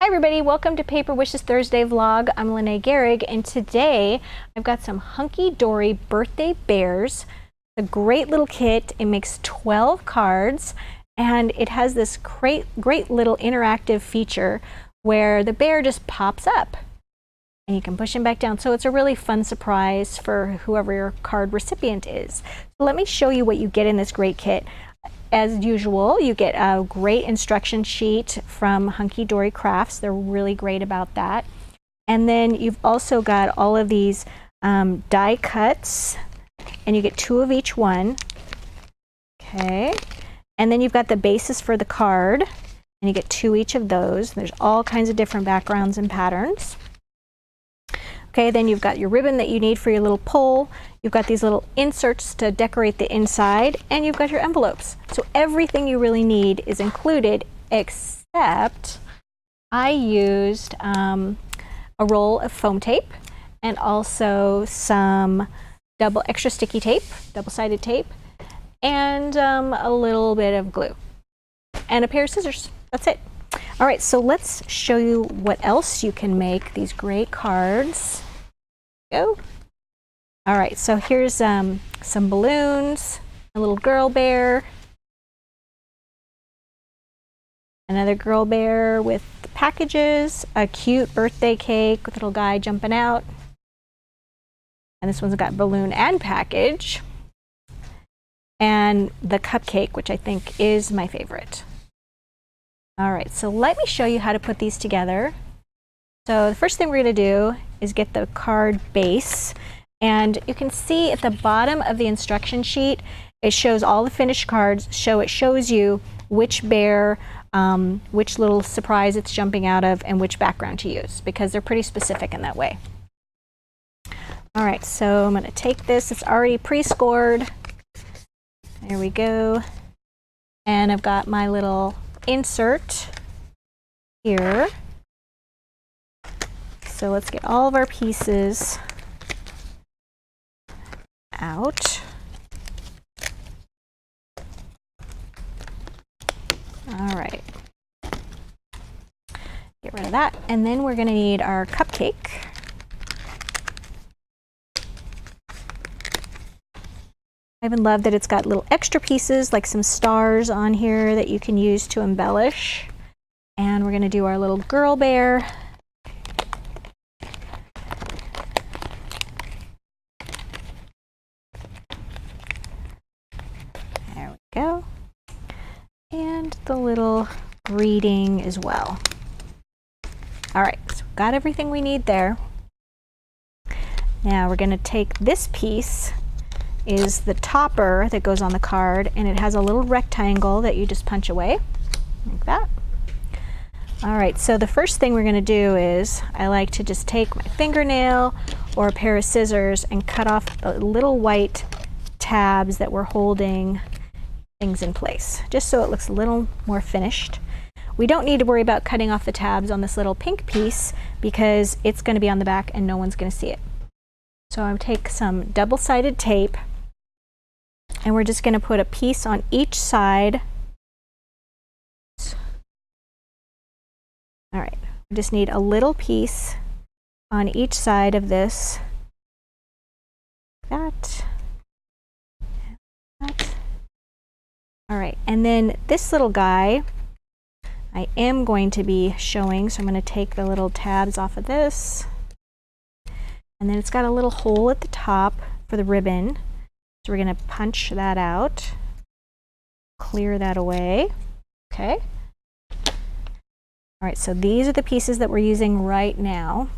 Hi everybody, welcome to Paper Wishes Thursday vlog. I'm Lene Gehrig, and today I've got some Hunky Dory birthday bears. A great little kit. It makes 12 cards, and it has this great little interactive feature where the bear just pops up and you can push him back down. So it's a really fun surprise for whoever your card recipient is. So let me show you what you get in this great kit. As usual, you get a great instruction sheet from Hunky Dory Crafts. They're really great about that. And then you've also got all of these die cuts, and you get 2 of each one. Okay. And then you've got the basis for the card, and you get 2 each of those. There's all kinds of different backgrounds and patterns. Okay, then you've got your ribbon that you need for your little pole. You've got these little inserts to decorate the inside, and you've got your envelopes. So everything you really need is included, except I used a roll of foam tape and also some extra sticky tape, double-sided tape, and a little bit of glue and a pair of scissors. That's it. All right, so let's show you what else you can make these great cards. Go. All right, so here's some balloons, a little girl bear, another girl bear with packages, a cute birthday cake with a little guy jumping out, and this one's got balloon and package, and the cupcake, which I think is my favorite. All right, so let me show you how to put these together. So the first thing we're going to do is get the card base, and you can see at the bottom of the instruction sheet it shows all the finished cards. It shows you which bear, which little surprise it's jumping out of, and which background to use, because they're pretty specific in that way. All right, so I'm going to take this. It's already pre-scored. There we go. And I've got my little insert here. So let's get all of our pieces out. All right. Get rid of that. And then we're going to need our cupcake. I even love that it's got little extra pieces like some stars on here that you can use to embellish. And we're going to do our little girl bear. There we go. And the little greeting as well. All right, so we've got everything we need there. Now we're going to take this piece, is the topper that goes on the card, and it has a little rectangle that you just punch away like that. All right, so the first thing we're going to do is I like to just take my fingernail or a pair of scissors and cut off the little white tabs that we're holding things in place, just so it looks a little more finished. We don't need to worry about cutting off the tabs on this little pink piece because it's going to be on the back and no one's going to see it. So I'll take some double-sided tape, and we're just going to put a piece on each side. All right, we just need a little piece on each side of this. That. All right, and then this little guy I am going to be showing, so I'm going to take the little tabs off of this. And then it's got a little hole at the top for the ribbon. So we're going to punch that out, clear that away. Okay. All right, so these are the pieces that we're using right now.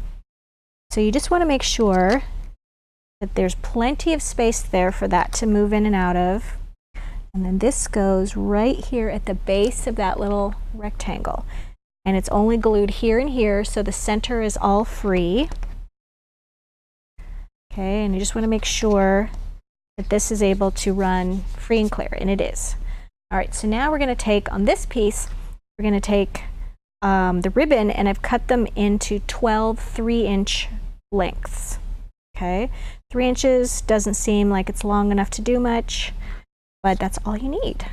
So you just want to make sure that there's plenty of space there for that to move in and out of. And then this goes right here at the base of that little rectangle. And it's only glued here and here, so the center is all free. Okay, and you just want to make sure that this is able to run free and clear, and it is. All right, so now we're going to take, on this piece, we're going to take the ribbon, and I've cut them into 12 3-inch lengths. Okay, 3 inches doesn't seem like it's long enough to do much, but that's all you need.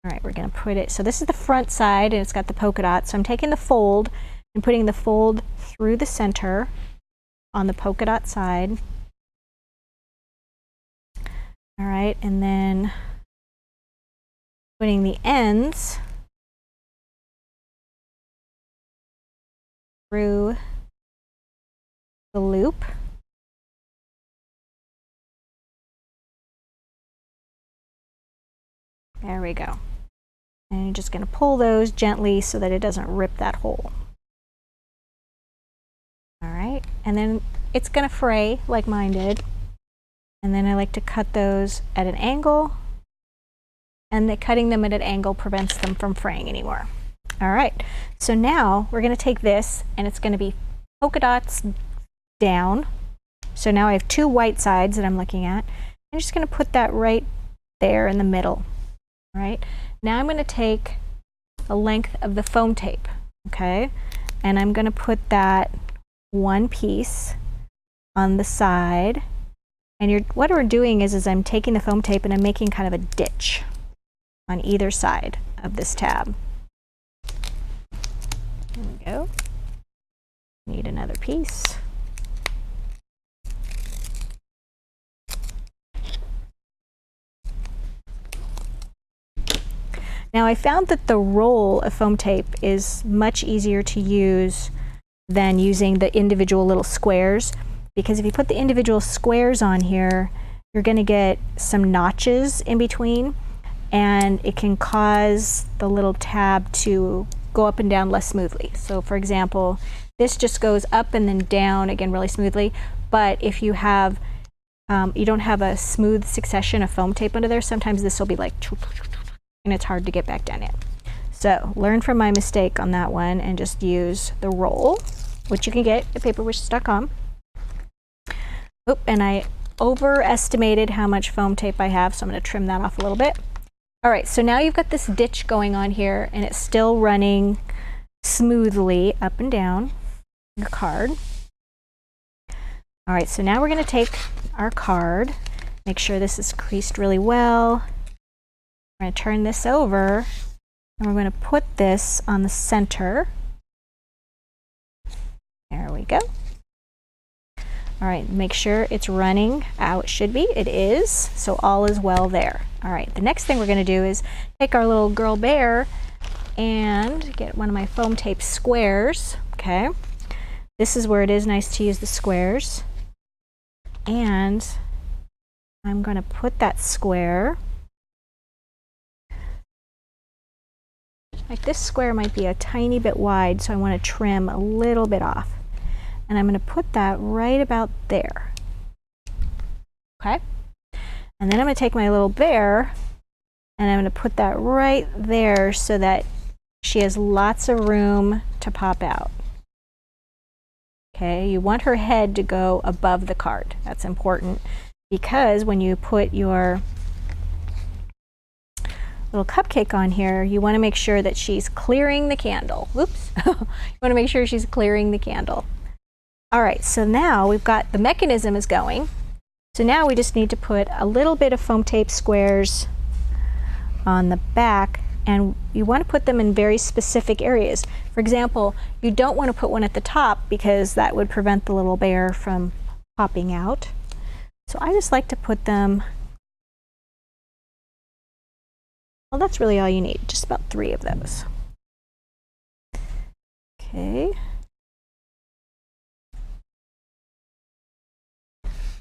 All right, we're going to put it, so this is the front side and it's got the polka dot. So I'm taking the fold and putting the fold through the center on the polka dot side. All right, and then putting the ends through the loop. There we go. And you're just going to pull those gently so that it doesn't rip that hole. All right, and then it's going to fray like mine did. And then I like to cut those at an angle, and cutting them at an angle prevents them from fraying anymore. All right, so now we're going to take this and it's going to be polka dots down. So now I have two white sides that I'm looking at. I'm just going to put that right there in the middle. All right, now I'm going to take the length of the foam tape, okay, and I'm going to put that one piece on the side. And what we're doing is I'm taking the foam tape and I'm making kind of a ditch on either side of this tab. There we go. Need another piece. Now I found that the roll of foam tape is much easier to use than using the individual little squares, because if you put the individual squares on here, you're going to get some notches in between, and it can cause the little tab to go up and down less smoothly. So for example, this just goes up and then down again really smoothly, but if you have you don't have a smooth succession of foam tape under there, sometimes this will be like, and it's hard to get back down in. So learn from my mistake on that one and just use the roll, which you can get at paperwishes.com. Oop, and I overestimated how much foam tape I have, so I'm going to trim that off a little bit. All right, so now you've got this ditch going on here, and it's still running smoothly up and down your card. All right, so now we're going to take our card, make sure this is creased really well. We're going to turn this over, and we're going to put this on the center. There we go. All right, make sure it's running how it should be. It is, so all is well there. All right, the next thing we're gonna do is take our little girl bear and get one of my foam tape squares, okay? This is where it is nice to use the squares. And I'm gonna put that square, like this square might be a tiny bit wide, so I wanna trim a little bit off. And I'm going to put that right about there. Okay? And then I'm going to take my little bear and I'm going to put that right there so that she has lots of room to pop out. Okay? You want her head to go above the card. That's important because when you put your little cupcake on here, you want to make sure that she's clearing the candle. Whoops. You want to make sure she's clearing the candle. All right, so now we've got the mechanism is going. So now we just need to put a little bit of foam tape squares on the back, and you want to put them in very specific areas. For example, you don't want to put one at the top because that would prevent the little bear from popping out. So I just like to put them, well, that's really all you need, just about 3 of those. Okay.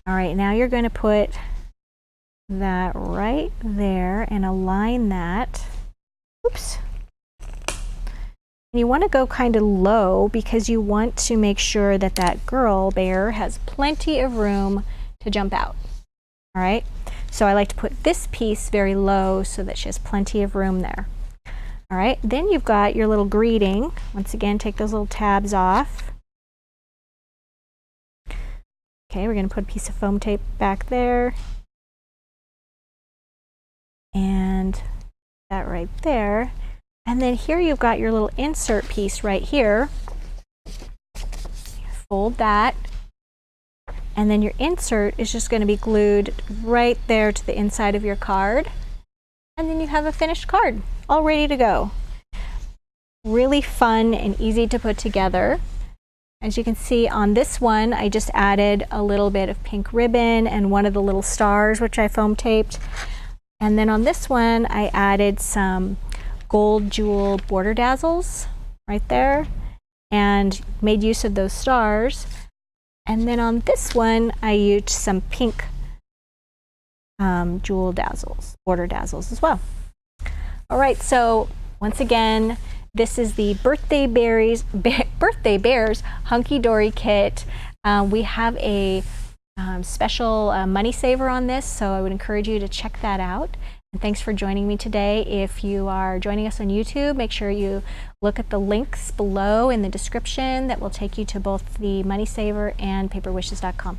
All right, now you're going to put that right there and align that. Oops. And you want to go kind of low because you want to make sure that that girl bear has plenty of room to jump out. All right, so I like to put this piece very low so that she has plenty of room there. All right, then you've got your little greeting. Once again, take those little tabs off. Okay, we're going to put a piece of foam tape back there. And that right there. And then here you've got your little insert piece right here. Fold that. And then your insert is just going to be glued right there to the inside of your card. And then you have a finished card, all ready to go. Really fun and easy to put together. As you can see on this one, I just added a little bit of pink ribbon and one of the little stars, which I foam taped. And then on this one, I added some gold jewel border dazzles right there and made use of those stars. And then on this one, I used some pink jewel dazzles, border dazzles as well. All right, so once again, this is the Birthday Bears Hunky Dory kit. We have a special money saver on this, so I would encourage you to check that out. And thanks for joining me today. If you are joining us on YouTube, make sure you look at the links below in the description that will take you to both the money saver and paperwishes.com.